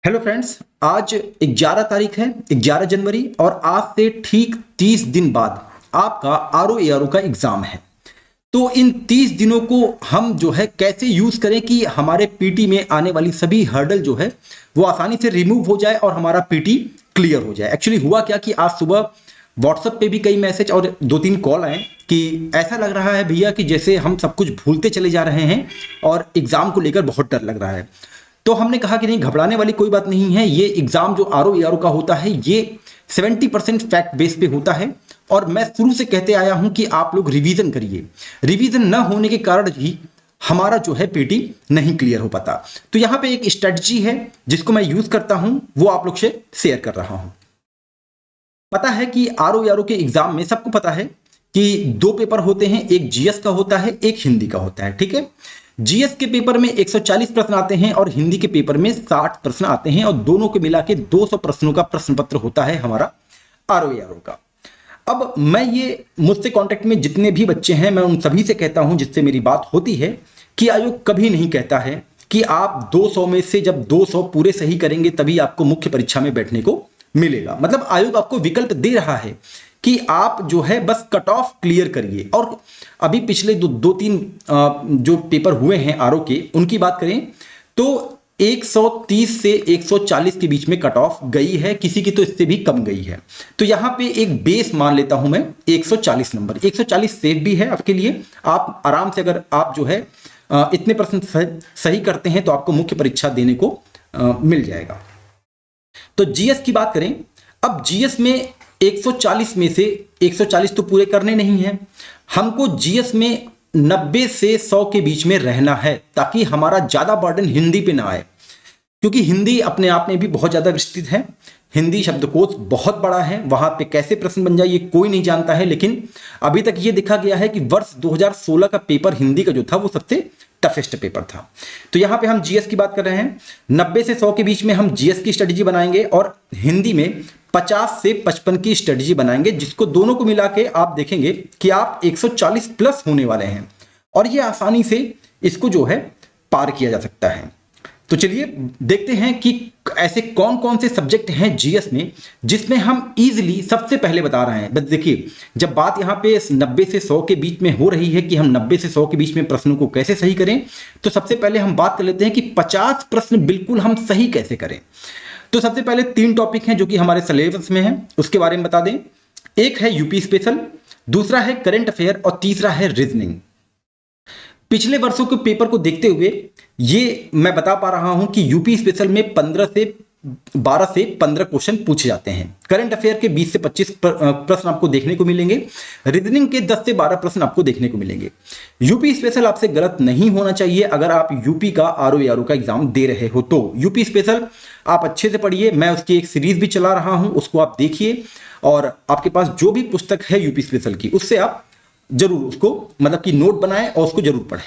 Hello friends, आज 11 तारीख है, 11 जनवरी, और आज से ठीक 30 दिन बाद आपका आरओ एआरओ का एग्जाम है। तो इन 30 दिनों को हम जो है कैसे यूज करें कि हमारे पीटी में आने वाली सभी हर्डल जो है वो आसानी से रिमूव हो जाए और हमारा पीटी क्लियर हो जाए। एक्चुअली हुआ क्या कि आज सुबह व्हाट्सएप पे भी कई मैसेज और 2-3 कॉल आए कि ऐसा लग रहा है भैया कि जैसे हम सब कुछ भूलते चले जा रहे हैं और एग्जाम को लेकर बहुत डर लग रहा है। तो हमने कहा कि नहीं, घबराने वाली कोई बात नहीं है। ये एग्जाम जो आरओ एआरओ का होता है ये 70% फैक्ट बेस पे होता है, और मैं शुरू से कहते आया हूं कि आप लोग रिवीजन करिए। रिवीजन न होने के कारण ही हमारा जो है पीटी नहीं क्लियर हो पाता। तो यहां पे एक स्ट्रेटजी है जिसको मैं यूज करता हूं, वो आप लोग से शेयर कर रहा हूं। पता है कि आरओ एआरओ के एग्जाम में सबको पता है कि दो पेपर होते हैं, एक जीएस का होता है, एक हिंदी का होता है। ठीक है, जीएस के पेपर में 140 प्रश्न आते हैं और हिंदी के पेपर में 60 प्रश्न आते हैं, और दोनों को मिला के 200 प्रश्नों का प्रश्न पत्र होता है हमारा आरओ एआरओ का। अब मैं ये मुझसे कांटेक्ट में जितने भी बच्चे हैं, मैं उन सभी से कहता हूं जिससे मेरी बात होती है कि आयोग कभी नहीं कहता है कि आप 200 में से जब 200 पूरे सही करेंगे तभी आपको मुख्य परीक्षा में बैठने को मिलेगा। मतलब आयोग आपको विकल्प दे रहा है कि आप जो है बस कट ऑफ क्लियर करिए। और अभी पिछले दो तीन जो पेपर हुए हैं आरओ के, उनकी बात करें तो 130 से 140 के बीच में कट ऑफ गई है, किसी की तो इससे भी कम गई है। तो यहां पे एक बेस मान लेता हूं मैं 140 नंबर। 140 सेफ भी है आपके लिए। आप आराम से, अगर आप जो है इतने प्रश्न सही करते हैं तो आपको मुख्य परीक्षा देने को मिल जाएगा। तो जीएस की बात करें, अब जीएस में 140 में से 140 तो पूरे करने नहीं है, हमको जीएस में 90 से 100 के बीच में रहना है ताकि हमारा ज्यादा बर्डन हिंदी पे ना आए, क्योंकि हिंदी अपने आप में भी बहुत ज्यादा विस्तृत है। हिंदी शब्दकोश बहुत बड़ा है, वहां पे कैसे प्रश्न बन जाए ये कोई नहीं जानता है। लेकिन अभी तक ये देखा गया है कि वर्ष 2016 का पेपर हिंदी का जो था वो सबसे टफेस्ट पेपर था। तो यहां पे हम जीएस की बात कर रहे हैं, 90 से 100 के बीच में हम जीएस की स्ट्रेटेजी बनाएंगे और हिंदी में 50 से 55 की स्ट्रेटेजी बनाएंगे, जिसको दोनों को मिला के आप देखेंगे कि आप 140 प्लस होने वाले हैं, और ये आसानी से इसको जो है पार किया जा सकता है। तो चलिए देखते हैं कि ऐसे कौन कौन से सब्जेक्ट हैं जीएस में जिसमें हम इजीली सबसे पहले बता रहे हैं। बस देखिए, जब बात यहां पे 90 से 100 के बीच में हो रही है कि हम 90 से 100 के बीच में प्रश्नों को कैसे सही करें, तो सबसे पहले हम बात कर लेते हैं कि 50 प्रश्न बिल्कुल हम सही कैसे करें। तो सबसे पहले 3 टॉपिक हैं जो कि हमारे सिलेबस में है, उसके बारे में बता दें। एक है यूपी स्पेशल, दूसरा है करंट अफेयर, और तीसरा है रीजनिंग। पिछले वर्षों के पेपर को देखते हुए ये मैं बता पा रहा हूं कि यूपी स्पेशल में 12 से 15 क्वेश्चन पूछे जाते हैं। करंट अफेयर के 20 से 25 प्रश्न आपको देखने को मिलेंगे। रीजनिंग के 10 से 12 प्रश्न आपको देखने को मिलेंगे। यूपी स्पेशल आपसे गलत नहीं होना चाहिए अगर आप यूपी का आरओ एआरओ का एग्जाम दे रहे हो तो। यूपी स्पेशल आप अच्छे से पढ़िए, मैं उसकी एक सीरीज भी चला रहा हूं, उसको आप देखिए, और आपके पास जो भी पुस्तक है यूपी स्पेशल की उससे आप जरूर उसको मतलब कि नोट बनाएं और उसको जरूर पढ़ें।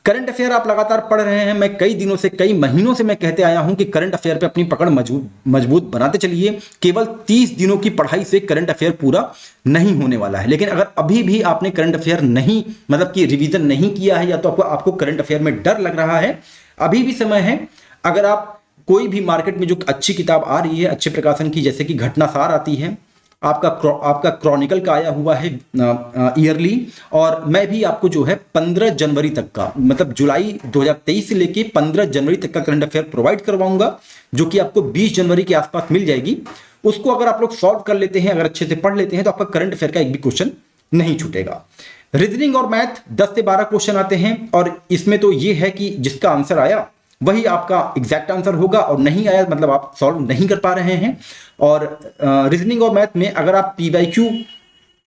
करंट अफेयर आप लगातार पढ़ रहे हैं, मैं कई दिनों से, कई महीनों से मैं कहते आया हूं कि करंट अफेयर पे अपनी पकड़ मजबूत बनाते चलिए। केवल 30 दिनों की पढ़ाई से करंट अफेयर पूरा नहीं होने वाला है। लेकिन अगर अभी भी आपने करंट अफेयर नहीं मतलब कि रिवीजन नहीं किया है, या तो आपको करंट अफेयर में डर लग रहा है, अभी भी समय है। अगर आप कोई भी मार्केट में जो अच्छी किताब आ रही है अच्छे प्रकाशन की, जैसे कि घटनासार आती है, आपका क्रॉनिकल का आया हुआ है ईयरली, और मैं भी आपको जो है 15 जनवरी तक का, मतलब जुलाई 2023 से लेके 15 जनवरी तक का करंट अफेयर प्रोवाइड करवाऊंगा, जो कि आपको 20 जनवरी के आसपास मिल जाएगी। उसको अगर आप लोग सॉल्व कर लेते हैं, अगर अच्छे से पढ़ लेते हैं, तो आपका करंट अफेयर का एक भी क्वेश्चन नहीं छूटेगा। रीजनिंग और मैथ 10 से 12 क्वेश्चन आते हैं, और इसमें तो ये है कि जिसका आंसर आया वही आपका एग्जैक्ट आंसर होगा, और नहीं आया मतलब आप सॉल्व नहीं कर पा रहे हैं। और रीजनिंग और मैथ में अगर आप पीवाईक्यू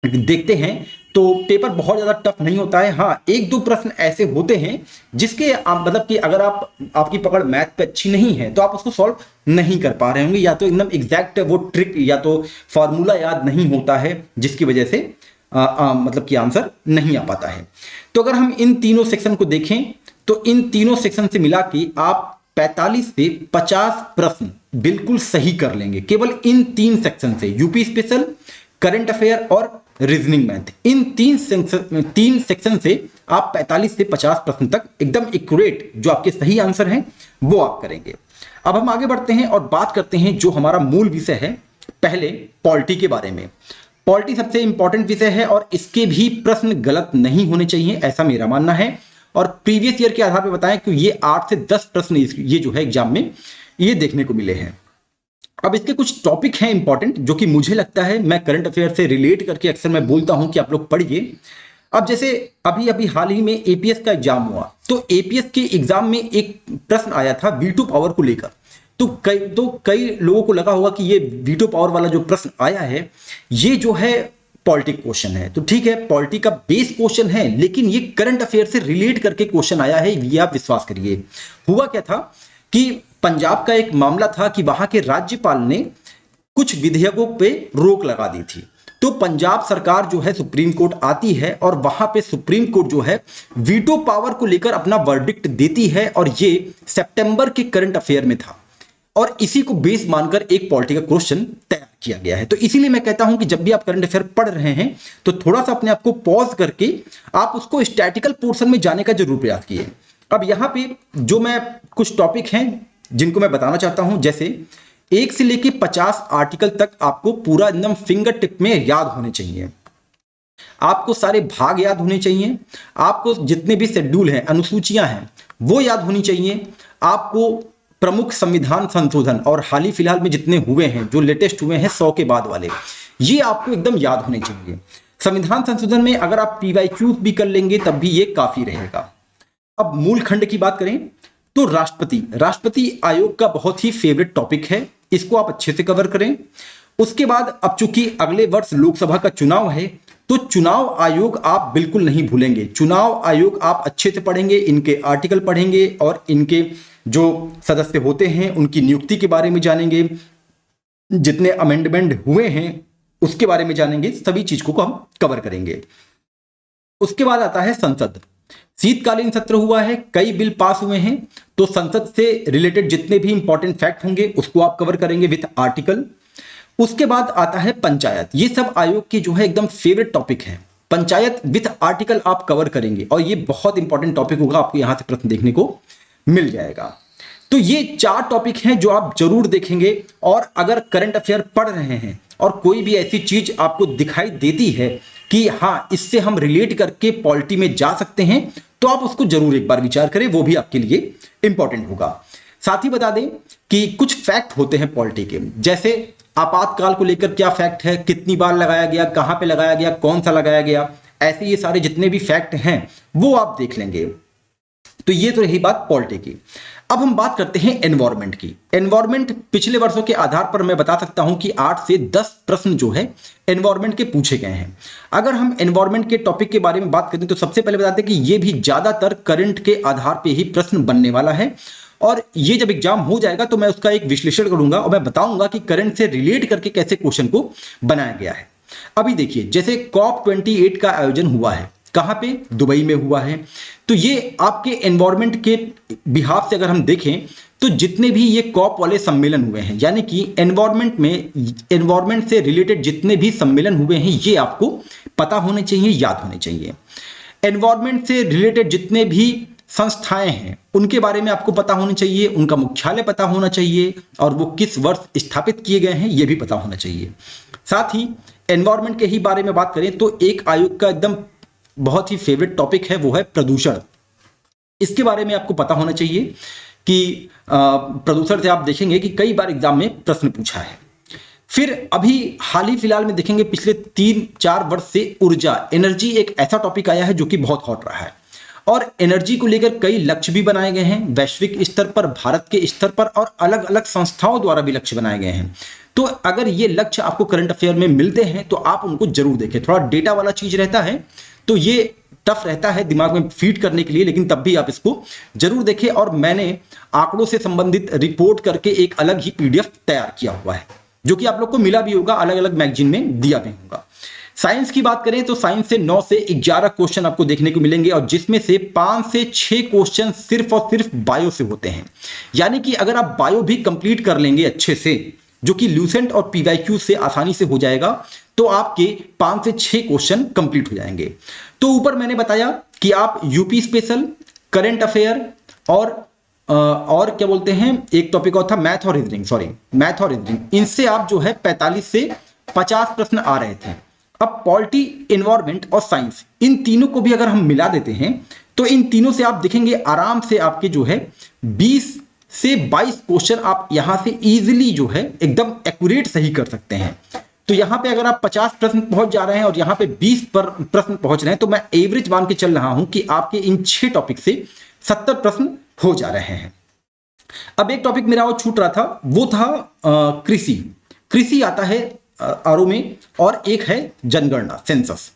देखते हैं तो पेपर बहुत ज्यादा टफ नहीं होता है। हाँ, 1-2 प्रश्न ऐसे होते हैं जिसके मतलब कि अगर आपकी पकड़ मैथ पे अच्छी नहीं है तो आप उसको सॉल्व नहीं कर पा रहे होंगे, या तो एकदम एग्जैक्ट वो ट्रिक या तो फॉर्मूला याद नहीं होता है, जिसकी वजह से मतलब कि आंसर नहीं आ पाता है। तो अगर हम इन तीनों सेक्शन को देखें तो इन तीनों सेक्शन से मिला के आप 45 से 50 प्रश्न बिल्कुल सही कर लेंगे, केवल इन 3 सेक्शन से, यूपी स्पेशल, करंट अफेयर और रीजनिंग मैथ। इन 3 सेक्शन से आप 45 से 50 प्रश्न तक एकदम एक्यूरेट जो आपके सही आंसर हैं वो आप करेंगे। अब हम आगे बढ़ते हैं और बात करते हैं जो हमारा मूल विषय है, पहले पॉलिटी के बारे में। पॉलिटी सबसे इंपॉर्टेंट विषय है और इसके भी प्रश्न गलत नहीं होने चाहिए, ऐसा मेरा मानना है। और प्रीवियस ईयर के आधार पर बताएं कि ये 8 से 10 प्रश्न ये जो है एग्जाम में ये देखने को मिले हैं। अब इसके कुछ टॉपिक हैं इंपॉर्टेंट, जो कि मुझे लगता है मैं करंट अफेयर से रिलेट करके अक्सर मैं बोलता हूं कि आप लोग पढ़िए। अब जैसे अभी अभी हाल ही में एपीएस का एग्जाम हुआ, तो एपीएस के एग्जाम में एक प्रश्न आया था वीटो पावर को लेकर। तो कई लोगों को लगा होगा कि ये वीटो पावर वाला जो प्रश्न आया है ये जो है पॉलिटिक क्वेश्चन है। तो ठीक है, पॉलिटी का बेस क्वेश्चन है, लेकिन ये करंट अफेयर से रिलेट करके क्वेश्चन आया है, ये आप विश्वास करिए। हुआ क्या था कि पंजाब का एक मामला था कि वहां के राज्यपाल ने कुछ विधेयकों पे रोक लगा दी थी। तो पंजाब सरकार जो है सुप्रीम कोर्ट आती है और वहां पे सुप्रीम कोर्ट जो है वीटो पावर को लेकर अपना वर्डिक्ट देती है, और ये सितंबर के करंट अफेयर में था और इसी को बेस मानकर एक पॉलिटिकल क्वेश्चन तैयार किया गया है। तो इसीलिए मैं कहता हूं कि जब भी आप करंट अफेयर पढ़ रहे हैं तो थोड़ा सा अपने आप को पॉज करके आप उसको स्टैटिकल पोर्शन में जाने का जरूर प्रयास कीजिए। अब यहां पे जो मैं कुछ टॉपिक हैं जिनको मैं बताना चाहता हूं, जैसे 1 से लेके 50 आर्टिकल तक आपको पूरा एकदम फिंगर टिप में याद होने चाहिए। आपको सारे भाग याद होने चाहिए, आपको जितने भी शेड्यूल हैं, अनुसूचियां हैं, वो याद होनी चाहिए। आपको प्रमुख संविधान संशोधन और हाल ही फिलहाल में जितने हुए हैं, जो लेटेस्ट हुए हैं 100 के बाद वाले, ये आपको एकदम याद होने चाहिए। संविधान संशोधन में अगर आप पीवाईक्यू भी कर लेंगे तब भी ये काफी रहेगा। अब मूल खंड की बात करें तो राष्ट्रपति आयोग का बहुत ही फेवरेट टॉपिक है, इसको आप अच्छे से कवर करें। उसके बाद अब चूंकि अगले वर्ष लोकसभा का चुनाव है, तो चुनाव आयोग आप बिल्कुल नहीं भूलेंगे। चुनाव आयोग आप अच्छे से पढ़ेंगे, इनके आर्टिकल पढ़ेंगे और इनके जो सदस्य होते हैं उनकी नियुक्ति के बारे में जानेंगे, जितने अमेंडमेंट हुए हैं उसके बारे में जानेंगे, सभी चीज को हम कवर करेंगे। उसके बाद आता है संसद। शीतकालीन सत्र हुआ है, कई बिल पास हुए हैं, तो संसद से रिलेटेड जितने भी इंपॉर्टेंट फैक्ट होंगे उसको आप कवर करेंगे विद आर्टिकल। उसके बाद आता है पंचायत। ये सब आयोग के जो है एकदम फेवरेट टॉपिक है। पंचायत विद आर्टिकल आप कवर करेंगे और ये बहुत इंपॉर्टेंट टॉपिक होगा, आपको यहां से प्रश्न देखने को मिल जाएगा। तो ये 4 टॉपिक हैं जो आप जरूर देखेंगे। और अगर करंट अफेयर पढ़ रहे हैं और कोई भी ऐसी चीज आपको दिखाई देती है कि हाँ इससे हम रिलेट करके पॉलिटी में जा सकते हैं, तो आप उसको जरूर एक बार विचार करें, वो भी आपके लिए इंपॉर्टेंट होगा। साथ ही बता दें कि कुछ फैक्ट होते हैं पॉलिटी के, जैसे आपातकाल को लेकर क्या फैक्ट है, कितनी बार लगाया गया, कहां पे लगाया गया, कौन सा लगाया गया, ऐसे ये सारे जितने भी फैक्ट हैं वो आप देख लेंगे। तो ये तो रही बात पॉलिटी की। अब हम बात करते हैं एनवायरमेंट की। एनवायरमेंट पिछले वर्षों के आधार पर मैं बता सकता हूं कि 8 से 10 प्रश्न जो है एनवायरमेंट के पूछे गए हैं। अगर हम एनवायरमेंट के टॉपिक के बारे में बात करें तो सबसे पहले बताते हैं कि ये भी ज्यादातर करंट के आधार पर ही प्रश्न बनने वाला है, और ये जब एग्जाम हो जाएगा तो मैं उसका एक विश्लेषण करूंगा और मैं बताऊंगा कि करंट से रिलेट करके कैसे क्वेश्चन को बनाया गया है। अभी देखिए, जैसे COP28 का आयोजन हुआ है, कहां पे, दुबई में हुआ है। तो ये आपके एनवायरमेंट के बिहाफ से अगर हम देखें तो जितने भी ये कॉप वाले सम्मेलन हुए हैं, यानी कि एनवायरमेंट में एनवायरमेंट से रिलेटेड जितने भी सम्मेलन हुए हैं ये आपको पता होने चाहिए, याद होने चाहिए। एनवायरमेंट से रिलेटेड जितने भी संस्थाएं हैं उनके बारे में आपको पता होना चाहिए, उनका मुख्यालय पता होना चाहिए और वो किस वर्ष स्थापित किए गए हैं ये भी पता होना चाहिए। साथ ही एनवायरमेंट के ही बारे में बात करें तो एक आयोग का एकदम बहुत ही फेवरेट टॉपिक है, वो है प्रदूषण। इसके बारे में आपको पता होना चाहिए कि प्रदूषण से आप देखेंगे कि कई बार एग्जाम में प्रश्न पूछा है। फिर अभी हाल ही फिलहाल में देखेंगे पिछले 3-4 वर्ष से ऊर्जा, एनर्जी एक ऐसा टॉपिक आया है जो कि बहुत हॉट रहा है, और एनर्जी को लेकर कई लक्ष्य भी बनाए गए हैं वैश्विक स्तर पर, भारत के स्तर पर, और अलग अलग संस्थाओं द्वारा भी लक्ष्य बनाए गए हैं। तो अगर ये लक्ष्य आपको करंट अफेयर में मिलते हैं तो आप उनको जरूर देखें। थोड़ा डेटा वाला चीज रहता है तो ये टफ रहता है दिमाग में फीड करने के लिए, लेकिन तब भी आप इसको जरूर देखें। और मैंने आंकड़ों से संबंधित रिपोर्ट करके एक अलग ही पीडीएफ तैयार किया हुआ है जो कि आप लोग को मिला भी होगा, अलग अलग मैगजीन में दिया भी होगा। साइंस की बात करें तो साइंस से 9 से 11 क्वेश्चन आपको देखने को मिलेंगे, और जिसमें से 5 से 6 क्वेश्चन सिर्फ और सिर्फ बायो से होते हैं। यानी कि अगर आप बायो भी कंप्लीट कर लेंगे अच्छे से, जो कि ल्यूसेंट और पीवाईक्यू से आसानी से हो जाएगा, तो आपके 5 से 6 क्वेश्चन कंप्लीट हो जाएंगे। तो ऊपर मैंने बताया कि आप यूपी स्पेशल, करंट अफेयर और और क्या बोलते हैं, एक टॉपिक और था मैथ और रीजनिंग, सॉरी मैथ और रीजनिंग, इनसे आप जो है 45 से 50 प्रश्न आ रहे थे। अब पॉलिटी, इन्वायरमेंट और साइंस, इन तीनों को भी अगर हम मिला देते हैं तो इन तीनों से आप देखेंगे आराम से आपके जो है 20 से 22 क्वेश्चन आप यहां से इजीली जो है एकदम एक्यूरेट सही कर सकते हैं। तो यहां पे अगर आप 50 प्रश्न पहुंच जा रहे हैं और यहां पे 20 पर प्रश्न पहुंच रहे हैं, तो मैं एवरेज मान के चल रहा हूं कि आपके इन 6 टॉपिक से 70 प्रश्न हो जा रहे हैं। अब एक टॉपिक मेरा और छूट रहा था, वो था कृषि। कृषि आता है आरओ में, और एक है जनगणना, सेंसस।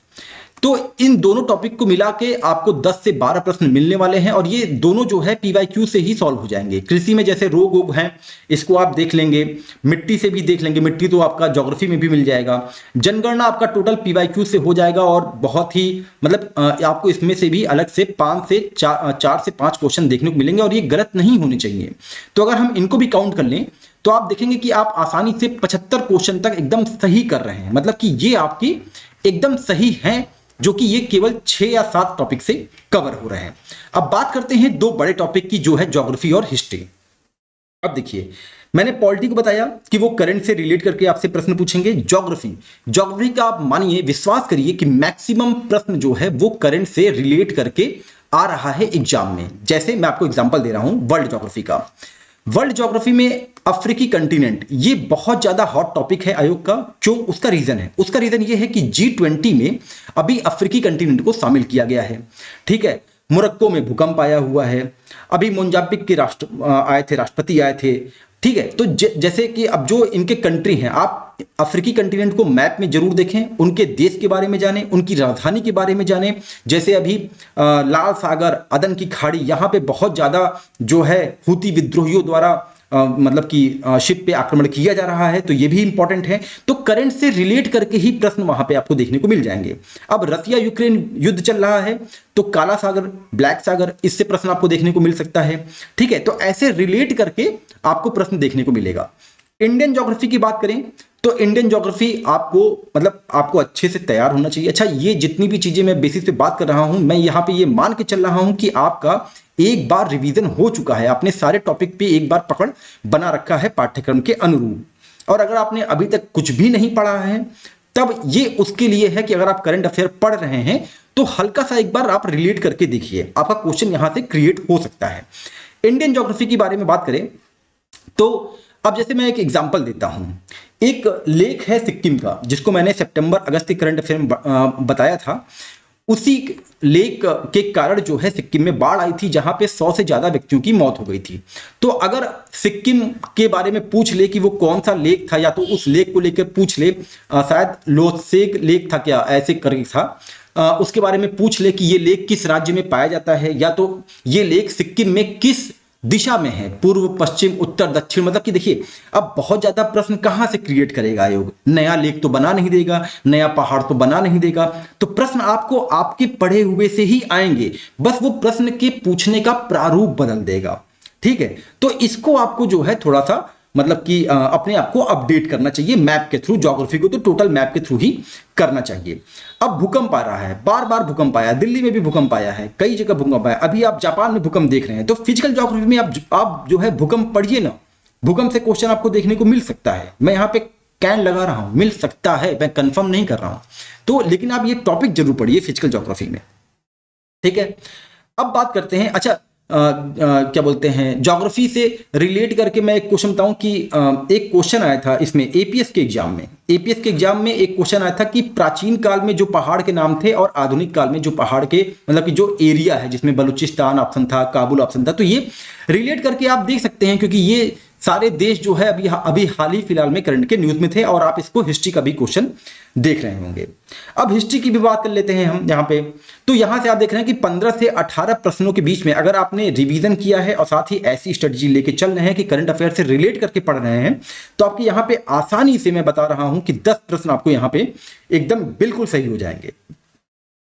तो इन दोनों टॉपिक को मिला के आपको 10 से 12 प्रश्न मिलने वाले हैं, और ये दोनों जो है पीवाईक्यू से ही सॉल्व हो जाएंगे। कृषि में जैसे रोग वोग हैं, इसको आप देख लेंगे, मिट्टी से भी देख लेंगे, मिट्टी तो आपका ज्योग्राफी में भी मिल जाएगा। जनगणना आपका टोटल पीवाईक्यू से हो जाएगा, और बहुत ही मतलब आपको इसमें से भी अलग से 4 से 5 क्वेश्चन देखने को मिलेंगे, और ये गलत नहीं होने चाहिए। तो अगर हम इनको भी काउंट कर लें तो आप देखेंगे कि आप आसानी से 75 क्वेश्चन तक एकदम सही कर रहे हैं, मतलब कि ये आपकी एकदम सही है, जो कि ये केवल 6 या 7 टॉपिक से कवर हो रहे हैं। अब बात करते हैं दो बड़े टॉपिक की, जो है ज्योग्राफी और हिस्ट्री। अब देखिए, मैंने पॉलिटी को बताया कि वो करंट से रिलेट करके आपसे प्रश्न पूछेंगे। ज्योग्राफी का आप मानिए, विश्वास करिए कि मैक्सिमम प्रश्न जो है वो करंट से रिलेट करके आ रहा है एग्जाम में। जैसे मैं आपको एग्जांपल दे रहा हूं वर्ल्ड ज्योग्राफी का। वर्ल्ड ज्योग्राफी में अफ्रीकी कंटिनेंट, ये बहुत ज्यादा हॉट टॉपिक है आयोग का। क्यों? उसका रीजन ये है कि G20 में अभी अफ्रीकी कंटिनेंट को शामिल किया गया है। ठीक है, मोरक्को में भूकंप आया हुआ है, अभी मोजाम्बिक के राष्ट्रपति आए थे। ठीक है, तो जैसे कि अब जो इनके कंट्री हैं, आप अफ्रीकी कंटिनेंट को मैप में जरूर देखें, उनके देश के बारे में जानें, उनकी राजधानी के बारे में जानें। जैसे अभी लाल सागर, अदन की खाड़ी, यहाँ पे बहुत ज्यादा जो है हूती विद्रोहियों द्वारा मतलब कि शिप पे आक्रमण किया जा रहा है, तो ये भी इंपॉर्टेंट है। तो करंट से रिलेट करके ही प्रश्न वहां पे आपको देखने को मिल जाएंगे। अब रसिया यूक्रेन युद्ध चल रहा है, तो काला सागर, ब्लैक सागर, इससे प्रश्न आपको देखने को मिल सकता है। ठीक है, तो ऐसे रिलेट करके आपको प्रश्न देखने को मिलेगा। इंडियन ज्योग्राफी की बात करें तो इंडियन ज्योग्राफी आपको मतलब आपको अच्छे से तैयार होना चाहिए। अच्छा, ये जितनी भी चीजें मैं बेसिस पे बात कर रहा हूं, मैं यहां पे ये मान के चल रहा हूं कि आपका एक बार रिवीजन हो चुका है, आपने सारे टॉपिक पे एक बार पकड़ बना रखा है पाठ्यक्रम के अनुरूप। और अगर आपने अभी तक कुछ भी नहीं पढ़ा है, तब ये उसके लिए है कि अगर आप करंट अफेयर पढ़ रहे हैं तो हल्का सा एक बार आप रिलेट करके देखिए, आपका क्वेश्चन यहां से क्रिएट हो सकता है। इंडियन ज्योग्राफी के बारे में बात करें तो अब जैसे मैं एक एग्जांपल देता हूं, एक लेक है सिक्किम का, जिसको मैंने सितंबर अगस्त के करंट अफेयर में बताया था। उसी लेक के कारण जो है सिक्किम में बाढ़ आई थी, जहां पे 100 से ज्यादा व्यक्तियों की मौत हो गई थी। तो अगर सिक्किम के बारे में पूछ ले कि वो कौन सा लेक था, या तो उस लेक को लेकर पूछ ले, शायद लोसेग लेक था क्या, ऐसे करके था, उसके बारे में पूछ ले कि ये लेक किस राज्य में पाया जाता है, या तो ये लेक सिक्किम में किस दिशा में है, पूर्व, पश्चिम, उत्तर, दक्षिण। मतलब कि देखिए, अब बहुत ज्यादा प्रश्न कहां से क्रिएट करेगा आयोग, नया लेक तो बना नहीं देगा, नया पहाड़ तो बना नहीं देगा। तो प्रश्न आपको आपके पढ़े हुए से ही आएंगे, बस वो प्रश्न के पूछने का प्रारूप बदल देगा। ठीक है, तो इसको आपको जो है थोड़ा सा मतलब कि अपने आप को अपडेट करना चाहिए मैप के थ्रू। ज्योग्राफी को तो टोटल मैप के थ्रू ही करना चाहिए। अब भूकंप आ रहा है, बार बार भूकंप आया, दिल्ली में भी भूकंप आया है, कई जगह भूकंप आया, अभी आप जापान में भूकंप देख रहे हैं। तो फिजिकल ज्योग्राफी में आप जो है भूकंप पढ़िए ना, भूकंप से क्वेश्चन आपको देखने को मिल सकता है। मैं यहाँ पे कैन लगा रहा हूं, मिल सकता है, मैं कंफर्म नहीं कर रहा हूं। तो लेकिन आप ये टॉपिक जरूर पढ़िए फिजिकल ज्योग्राफी में। ठीक है, अब बात करते हैं, अच्छा क्या बोलते हैं, ज्योग्राफी से रिलेट करके मैं एक क्वेश्चन बताऊं कि एक क्वेश्चन आया था इसमें एपीएस के एग्जाम में एक क्वेश्चन आया था कि प्राचीन काल में जो पहाड़ के नाम थे और आधुनिक काल में जो पहाड़ के मतलब कि जो एरिया है, जिसमें बलूचिस्तान ऑप्शन था, काबुल ऑप्शन था। तो ये रिलेट करके आप देख सकते हैं, क्योंकि ये सारे देश जो है अभी हाल ही फिलहाल में करंट के न्यूज में थे, और आप इसको हिस्ट्री का भी क्वेश्चन देख रहे होंगे। अब हिस्ट्री की भी बात कर लेते हैं हम यहाँ पे। तो यहाँ से आप देख रहे हैं कि 15 से 18 प्रश्नों के बीच में अगर आपने रिवीजन किया है और साथ ही ऐसी स्ट्रेटजी लेके चल रहे हैं कि करंट अफेयर से रिलेट करके पढ़ रहे हैं, तो आपके यहाँ पे आसानी से मैं बता रहा हूं कि 10 प्रश्न आपको यहाँ पे एकदम बिल्कुल सही हो जाएंगे।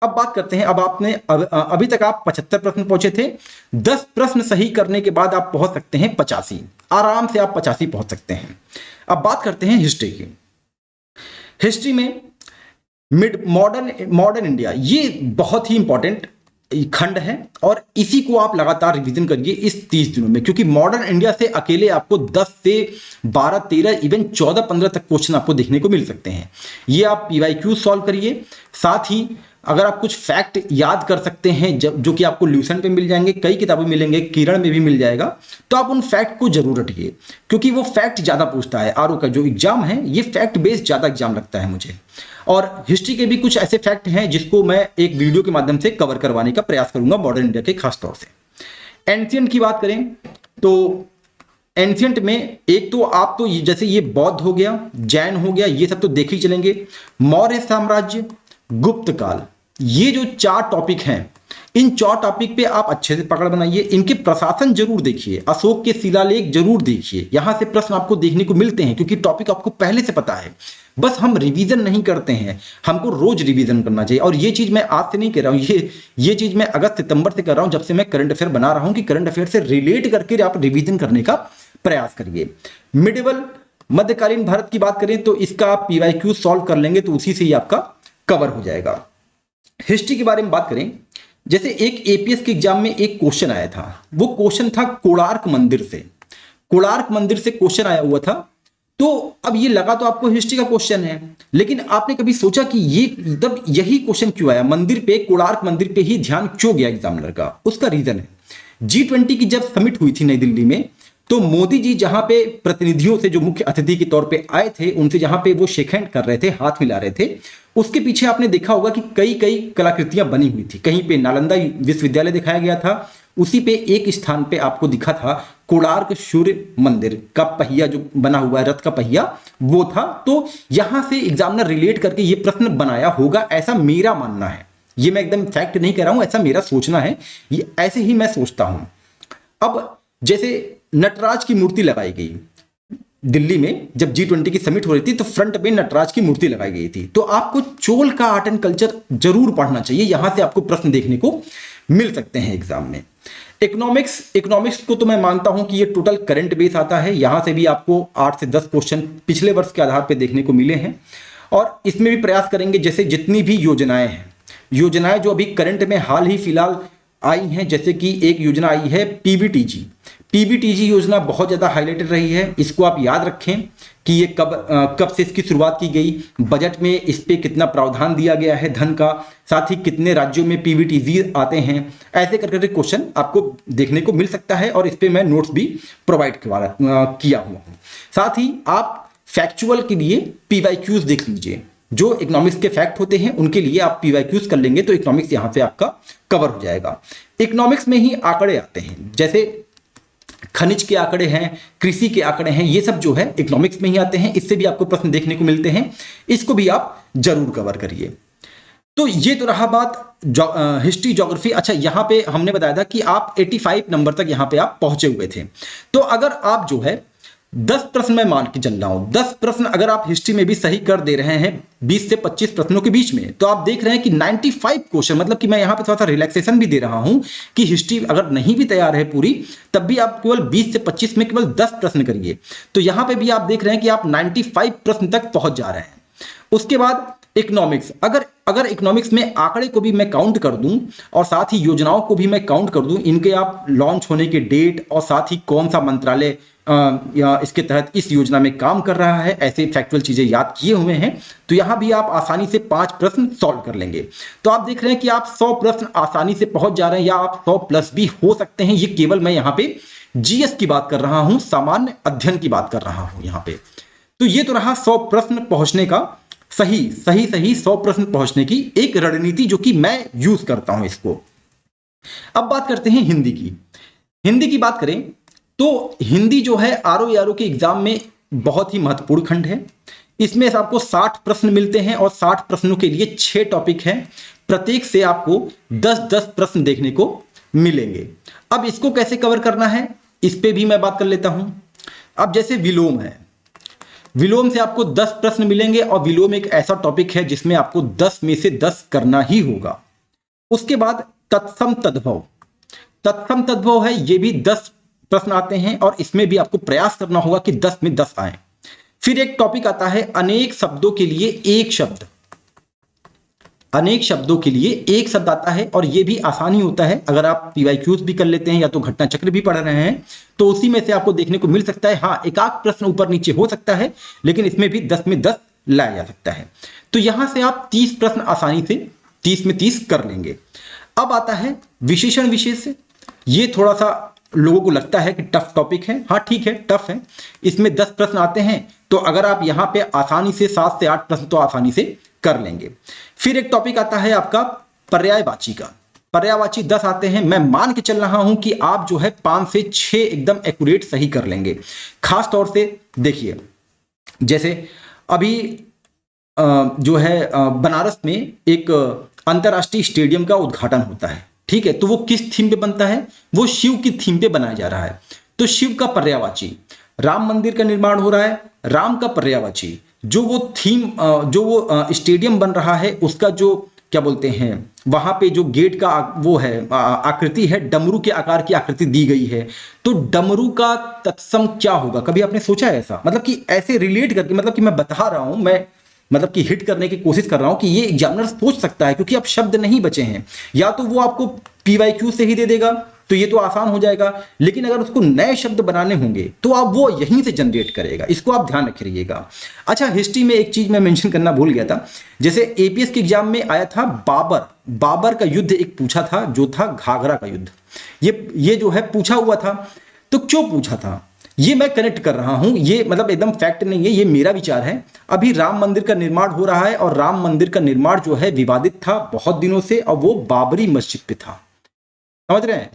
अब बात करते हैं, अब आपने अभी तक आप 75 प्रश्न पहुंचे थे, 10 प्रश्न सही करने के बाद आप पहुंच सकते हैं 85, आराम से आप 85 पहुंच सकते हैं। अब बात करते हैं हिस्ट्री की। हिस्ट्री में मिड मॉडर्न इंडिया, ये बहुत ही इंपॉर्टेंट खंड है और इसी को आप लगातार रिवीजन करिए इस 30 दिनों में, क्योंकि मॉडर्न इंडिया से अकेले आपको 10 से 12, 13, इवन 14, 15 तक क्वेश्चन आपको देखने को मिल सकते हैं। ये आप पीवाईक्यू सॉल्व करिए। साथ ही अगर आप कुछ फैक्ट याद कर सकते हैं जो कि आपको ल्यूसन पे मिल जाएंगे, कई किताबें मिलेंगे, किरण में भी मिल जाएगा, तो आप उन फैक्ट को जरूर रटिए, क्योंकि वो फैक्ट ज्यादा पूछता है। आरओ का जो एग्जाम है ये फैक्ट बेस्ड ज्यादा एग्जाम लगता है मुझे। और हिस्ट्री के भी कुछ ऐसे फैक्ट हैं जिसको मैं एक वीडियो के माध्यम से कवर करवाने का प्रयास करूंगा मॉडर्न इंडिया के खास तौर से। एंशियंट की बात करें तो एंशियंट में एक तो आप तो जैसे ये बौद्ध हो गया, जैन हो गया, ये सब तो देख ही चलेंगे। मौर्य साम्राज्य, गुप्त काल, ये जो 4 टॉपिक हैं, इन 4 टॉपिक पे आप अच्छे से पकड़ बनाइए। इनके प्रशासन जरूर देखिए, अशोक के शिलालेख जरूर देखिए, यहां से प्रश्न आपको देखने को मिलते हैं, क्योंकि टॉपिक आपको पहले से पता है। बस हम रिवीजन नहीं करते हैं, हमको रोज रिवीजन करना चाहिए। और ये चीज मैं आज से नहीं कह रहा हूं, ये चीज मैं अगस्त सितंबर से कर रहा हूं, जब से मैं करंट अफेयर बना रहा हूं, कि करंट अफेयर से रिलेट करके आप रिवीजन करने का प्रयास करिए। मिडिवल मध्यकालीन भारत की बात करें तो इसका आप पीवाईक्यू सॉल्व कर लेंगे तो उसी से ही आपका कवर हो जाएगा। हिस्ट्री के बारे में बात करें, जैसे एक एपीएस के एग्जाम में एक क्वेश्चन आया था, वो क्वेश्चन था कोणार्क मंदिर से। कोणार्क मंदिर से क्वेश्चन आया हुआ था, तो अब ये लगा तो आपको हिस्ट्री का क्वेश्चन है, लेकिन आपने कभी सोचा कि ये तब यही क्वेश्चन क्यों आया, मंदिर पे, कोणार्क मंदिर पे ही ध्यान क्यों गया एग्जामिनर का? उसका रीजन है, G20 की जब समिट हुई थी नई दिल्ली में, तो मोदी जी जहां पे प्रतिनिधियों से जो मुख्य अतिथि के तौर पे आए थे, उनसे जहां पे वो शेक हैंड कर रहे थे, हाथ मिला रहे थे, उसके पीछे आपने देखा होगा कि कई कई कलाकृतियां बनी हुई थी। कहीं पे नालंदा विश्वविद्यालय दिखाया गया था, उसी पे एक स्थान पे आपको दिखा था कोणार्क सूर्य मंदिर का पहिया जो बना हुआ है, रथ का पहिया, वो था। तो यहां से एग्जामिनर रिलेट करके ये प्रश्न बनाया होगा, ऐसा मेरा मानना है। ये मैं एकदम फैक्ट नहीं कह रहा हूं, ऐसा मेरा सोचना है, ये ऐसे ही मैं सोचता हूं। अब जैसे नटराज की मूर्ति लगाई गई दिल्ली में, जब G20 की समिट हो रही थी, तो फ्रंट पे नटराज की मूर्ति लगाई गई थी। तो आपको चोल का आर्ट एंड कल्चर जरूर पढ़ना चाहिए, यहां से आपको प्रश्न देखने को मिल सकते हैं एग्जाम में। इकोनॉमिक्स को तो मैं मानता हूं कि ये टोटल करंट बेस आता है, यहां से भी आपको 8 से 10 क्वेश्चन पिछले वर्ष के आधार पर देखने को मिले हैं। और इसमें भी प्रयास करेंगे, जैसे जितनी भी योजनाएं हैं, योजनाएं जो अभी करंट में हाल ही फिलहाल आई हैं, जैसे कि एक योजना आई है पीबीटीजी योजना बहुत ज्यादा हाईलाइटेड रही है। इसको आप याद रखें कि ये कब से इसकी शुरुआत की गई, बजट में इस पे कितना प्रावधान दिया गया है धन का, साथ ही कितने राज्यों में पीबीटीजी आते हैं, ऐसे करके क्वेश्चन आपको देखने को मिल सकता है। और इस पे मैं नोट्स भी प्रोवाइड किया हुआ हूँ। साथ ही आप फैक्चुअल के लिए पीवाईक्यूज देख लीजिए, जो इकोनॉमिक्स के फैक्ट होते हैं उनके लिए आप पीवाईक्यूज कर लेंगे तो इकोनॉमिक्स यहां से आपका कवर हो जाएगा। इकोनॉमिक्स में ही आंकड़े आते हैं, जैसे खनिज के आंकड़े हैं, कृषि के आंकड़े हैं, ये सब जो है इकोनॉमिक्स में ही आते हैं, इससे भी आपको प्रश्न देखने को मिलते हैं, इसको भी आप जरूर कवर करिए। तो ये तो रहा बात हिस्ट्री ज्योग्राफी। अच्छा, यहां पे हमने बताया था कि आप 85 नंबर तक यहां पे आप पहुंचे हुए थे। तो अगर आप जो है 10 प्रश्न मैं मान के चल रहा हूं, 10 प्रश्न अगर आप हिस्ट्री में भी सही कर दे रहे हैं 20 से 25 प्रश्नों के बीच में, तो आप देख रहे हैं कि 95 क्वेश्चन, मतलब कि मैं यहां पे थोड़ा सा रिलैक्सेशन भी दे रहा हूं कि हिस्ट्री अगर नहीं भी तैयार है पूरी, तब भी आप केवल 20 से 25 में केवल 10 प्रश्न करिए, तो यहां पे भी आप देख रहे हैं कि आप 95 प्रश्न तक पहुंच जा रहे हैं। उसके बाद इकोनॉमिक्स, अगर इकोनॉमिक्स में आंकड़े को भी मैं काउंट कर दूं और साथ ही योजनाओं को भी मैं काउंट कर दूं, इनके आप लॉन्च होने के डेट और साथ ही कौन सा मंत्रालय या इसके तहत इस योजना में काम कर रहा है, ऐसे फैक्चुअल चीजें याद किए हुए हैं, तो यहां भी आप आसानी से 5 प्रश्न सॉल्व कर लेंगे। तो आप देख रहे हैं कि आप 100 प्रश्न आसानी से पहुंच जा रहे हैं, या आप 100 प्लस भी हो सकते हैं। ये केवल मैं यहां पे जीएस की बात कर रहा हूं, सामान्य अध्ययन की बात कर रहा हूं यहां पे। तो ये तो रहा 100 प्रश्न पहुंचने का सही 100 प्रश्न पहुंचने की एक रणनीति, जो कि मैं यूज करता हूं इसको। अब बात करते हैं हिंदी की। हिंदी की बात करें तो हिंदी जो है आरओ के एग्जाम में बहुत ही महत्वपूर्ण खंड है। इसमें से आपको 60 प्रश्न मिलते हैं और 60 प्रश्नों के लिए 6 टॉपिक हैं, प्रत्येक से आपको 10-10 प्रश्न देखने को मिलेंगे। अब इसको कैसे कवर करना है, इस पे भी मैं बात कर लेता हूं। अब जैसे विलोम है, विलोम से आपको 10 प्रश्न मिलेंगे और विलोम एक ऐसा टॉपिक है जिसमें आपको 10 में से 10 करना ही होगा। उसके बाद तत्सम तद्भव है, ये भी 10 प्रश्न आते हैं और इसमें भी आपको प्रयास करना होगा कि 10 में 10 आए। फिर एक टॉपिक आता है अनेक शब्दों के लिए एक शब्द, अनेक शब्दों के लिए एक शब्द आता है, और ये भी आसानी होता है अगर आप पीवाईक्यूज भी कर लेते हैं या तो घटना चक्र भी पढ़ रहे हैं, तो उसी में से आपको देखने को मिल सकता है। हाँ, एक आध प्रश्न ऊपर नीचे हो सकता है, लेकिन इसमें भी 10 में 10 लाया जा सकता है। तो यहां से आप 30 प्रश्न आसानी से 30 में 30 कर लेंगे। अब आता है विशेषण विशेष। ये थोड़ा सा लोगों को लगता है कि टफ टॉपिक है। हाँ ठीक है, टफ है। इसमें 10 प्रश्न आते हैं, तो अगर आप यहां पे आसानी से 7 से 8 प्रश्न तो आसानी से कर लेंगे। फिर एक टॉपिक आता है आपका पर्यायवाची का। पर्यायवाची 10 आते हैं। मैं मान के चल रहा हूं कि आप जो है 5 से 6 एकदम एक्यूरेट सही कर लेंगे। खास तौर से देखिए, जैसे अभी जो है बनारस में एक अंतरराष्ट्रीय स्टेडियम का उद्घाटन होता है, ठीक है। तो वो किस थीम पे बनता है? वो शिव की थीम पे बनाया जा रहा है। तो शिव का पर्यायवाची, राम मंदिर का निर्माण हो रहा है, राम का पर्यायवाची, जो वो थीम जो वो स्टेडियम बन रहा है, उसका जो क्या बोलते हैं, वहां पे जो गेट का वो है आकृति है, डमरू के आकार की आकृति दी गई है। तो डमरू का तत्सम क्या होगा? कभी आपने सोचा है ऐसा? मतलब कि ऐसे रिलेट करके, मतलब कि मैं बता रहा हूं, मैं मतलब कि हिट करने की कोशिश कर रहा हूं कि ये एग्जामिनर सोच सकता है, क्योंकि अब शब्द नहीं बचे हैं। या तो वो आपको पीवाईक्यू से ही दे देगा, तो ये तो आसान हो जाएगा, लेकिन अगर उसको नए शब्द बनाने होंगे तो आप वो यहीं से जनरेट करेगा। इसको आप ध्यान रखिएगा। अच्छा, हिस्ट्री में एक चीज मैं मेंशन करना भूल गया था। जैसे एपीएस के एग्जाम में आया था बाबर का युद्ध एक पूछा था, जो था घाघरा का युद्ध। ये जो है पूछा हुआ था। तो क्यों पूछा था, ये मैं कनेक्ट कर रहा हूं। ये मतलब एकदम फैक्ट नहीं है, ये मेरा विचार है। अभी राम मंदिर का निर्माण हो रहा है, और राम मंदिर का निर्माण जो है विवादित था बहुत दिनों से, और वो बाबरी मस्जिद पे था। समझ रहे हैं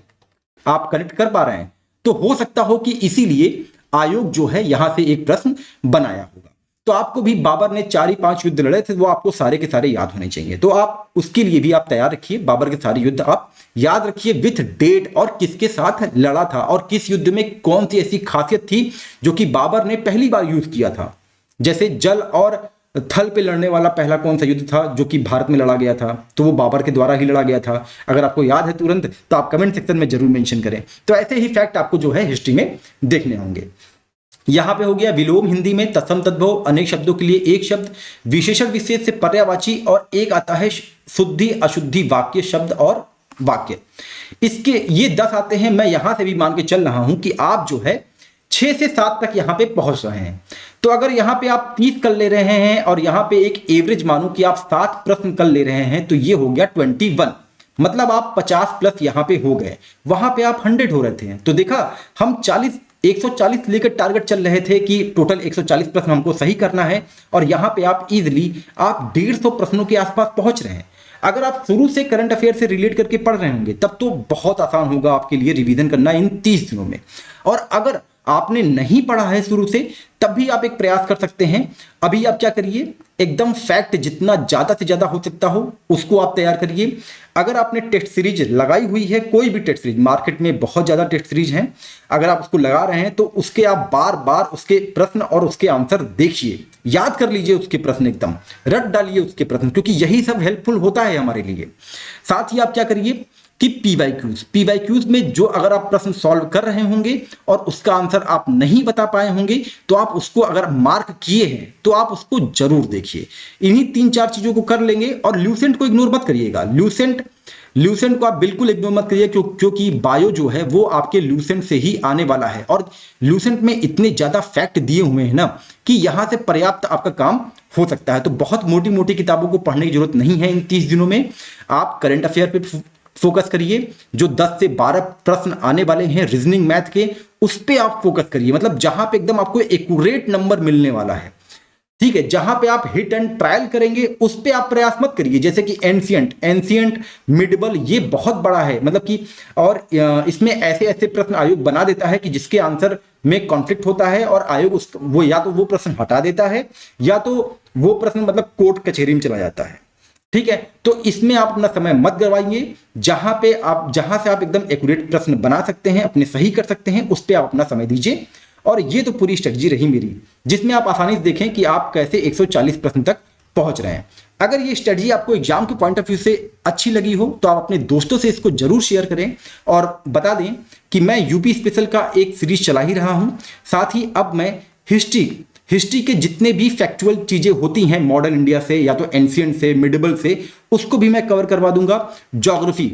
आप? कनेक्ट कर पा रहे हैं? तो हो सकता हो कि इसीलिए आयोग जो है यहां से एक प्रश्न बनाया होगा। तो आपको भी बाबर ने 4 ही 5 युद्ध लड़े थे, वो आपको सारे के सारे याद होने चाहिए। तो आप उसके लिए भी आप तैयार रखिए, बाबर के सारे युद्ध आप याद रखिए विथ डेट, और किसके साथ लड़ा था, और किस युद्ध में कौन सी ऐसी खासियत थी जो कि बाबर ने पहली बार यूज किया था। जैसे जल और थल पे लड़ने वाला पहला कौन सा युद्ध था जो कि भारत में लड़ा गया था, तो वो बाबर के द्वारा ही लड़ा गया था। अगर आपको याद है तुरंत, तो आप कमेंट सेक्शन में जरूर मेंशन करें। तो ऐसे ही फैक्ट आपको जो है हिस्ट्री में देखने होंगे। यहां पे हो गया विलोम, हिंदी में तत्सम तद्भव, अनेक शब्दों के लिए एक शब्द, विशेषण विशेष से पर्यायवाची, और एक आता है शुद्धि अशुद्धि वाक्य, शब्द और वाक्य। इसके ये 10 आते हैं। मैं यहां से भी मान के चल रहा हूं कि आप जो है 6 से 7 तक यहां पे पहुंच रहे हैं। तो अगर यहां पे आप 30 कर ले रहे हैं, और यहां पे एक एवरेज मानो कि आप 7 प्रश्न कर ले रहे हैं, तो ये हो गया 21। मतलब आप 50 प्लस यहां पे हो गए। वहां पे आप 100 हो रहे थे। तो देखा, हम 140 लेकर टारगेट चल रहे थे कि टोटल 140 प्रश्न हमको सही करना है, और यहां पे आप इजिली आप 150 प्रश्नों के आसपास पहुंच रहे हैं। अगर आप शुरू से करंट अफेयर से रिलेट करके पढ़ रहे होंगे, तब तो बहुत आसान होगा आपके लिए रिवीजन करना इन 30 दिनों में। और अगर आपने नहीं पढ़ा है शुरू से, तब भी आप एक प्रयास कर सकते हैं। अभी आप क्या करिए, एकदम फैक्ट जितना ज्यादा से ज्यादा हो सकता हो उसको आप तैयार करिए। अगर आपने टेस्ट सीरीज लगाई हुई है, कोई भी टेस्ट सीरीज, मार्केट में बहुत ज्यादा टेस्ट सीरीज हैं, अगर आप उसको लगा रहे हैं तो उसके आप बार बार उसके प्रश्न और उसके आंसर देखिए, याद कर लीजिए उसके प्रश्न, एकदम रट डालिए उसके प्रश्न, क्योंकि यही सब हेल्पफुल होता है हमारे लिए। साथ ही आप क्या करिए कि पीवाईक्यूज में जो अगर आप प्रश्न सॉल्व कर रहे होंगे और उसका आंसर आप नहीं बता पाए होंगे, तो आप उसको अगर मार्क किए हैं तो आप उसको जरूर देखिए। इन्हीं 3-4 चीजों को कर लेंगे। और ल्यूसेंट को इग्नोर मत करिएगा। ल्यूसेंट को आप बिल्कुल इग्नोर मत करिए, क्योंकि बायो जो है वो आपके ल्यूसेंट से ही आने वाला है, और ल्यूसेंट में इतने ज्यादा फैक्ट दिए हुए हैं ना कि यहां से पर्याप्त आपका काम हो सकता है। तो बहुत मोटी मोटी किताबों को पढ़ने की जरूरत नहीं है इन 30 दिनों में। आप करंट अफेयर पे फोकस करिए, जो 10 से 12 प्रश्न आने वाले हैं रीजनिंग मैथ के, उस पे आप फोकस करिए। मतलब जहां पे एकदम आपको एक्यूरेट नंबर मिलने वाला है, ठीक है, जहां पे आप हिट एंड ट्रायल करेंगे उस पे आप प्रयास मत करिए। जैसे कि एंशियंट मिडबल, ये बहुत बड़ा है, मतलब कि, और इसमें ऐसे ऐसे प्रश्न आयोग बना देता है कि जिसके आंसर में कॉन्फ्लिक्ट होता है, और आयोग वो या तो वो प्रश्न हटा देता है, या तो वो प्रश्न मतलब कोर्ट कचहरी में चला जाता है। ठीक है, तो इसमें आप अपना समय मत गवाइए। जहां से आप एकदम एक्यूरेट प्रश्न बना सकते हैं, अपने सही कर सकते हैं, उस पर आप अपना समय दीजिए। और ये तो पूरी स्ट्रेटजी रही मेरी, जिसमें आप आसानी से देखें कि आप कैसे 140 प्रश्न तक पहुंच रहे हैं। अगर ये स्ट्रेटजी आपको एग्जाम के पॉइंट ऑफ व्यू से अच्छी लगी हो, तो आप अपने दोस्तों से इसको जरूर शेयर करें, और बता दें कि मैं यूपी स्पेशल का एक सीरीज चला ही रहा हूं। साथ ही अब मैं हिस्ट्री के जितने भी फैक्चुअल चीजें होती हैं मॉडर्न इंडिया से या तो एंशियंट से मिडिवल से, उसको भी मैं कवर करवा दूंगा। ज्योग्राफी,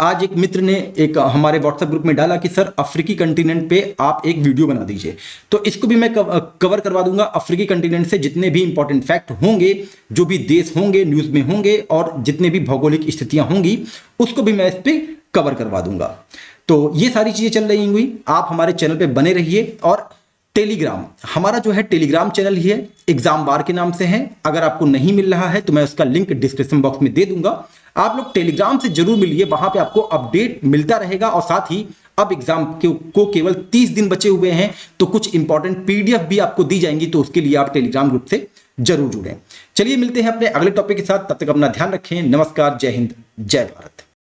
आज एक मित्र ने एक हमारे व्हाट्सएप ग्रुप में डाला कि सर अफ्रीकी कंटिनेंट पे आप एक वीडियो बना दीजिए, तो इसको भी मैं कवर करवा दूंगा। अफ्रीकी कंटिनेंट से जितने भी इंपॉर्टेंट फैक्ट होंगे, जो भी देश होंगे न्यूज में होंगे, और जितने भी भौगोलिक स्थितियां होंगी उसको भी मैं इस पे कवर करवा दूंगा। तो ये सारी चीजें चल रही हुई, आप हमारे चैनल पे बने रहिए। और टेलीग्राम, हमारा जो है टेलीग्राम चैनल ही है, एग्जाम बार के नाम से है। अगर आपको नहीं मिल रहा है तो मैं उसका लिंक डिस्क्रिप्शन बॉक्स में दे दूंगा, आप लोग टेलीग्राम से जरूर मिलिए, वहां पे आपको अपडेट मिलता रहेगा। और साथ ही अब एग्जाम को केवल 30 दिन बचे हुए हैं, तो कुछ इंपॉर्टेंट पीडीएफ भी आपको दी जाएंगी, तो उसके लिए आप टेलीग्राम ग्रुप से जरूर जुड़ें। चलिए मिलते हैं अपने अगले टॉपिक के साथ, तब तक अपना ध्यान रखें। नमस्कार, जय हिंद, जय भारत।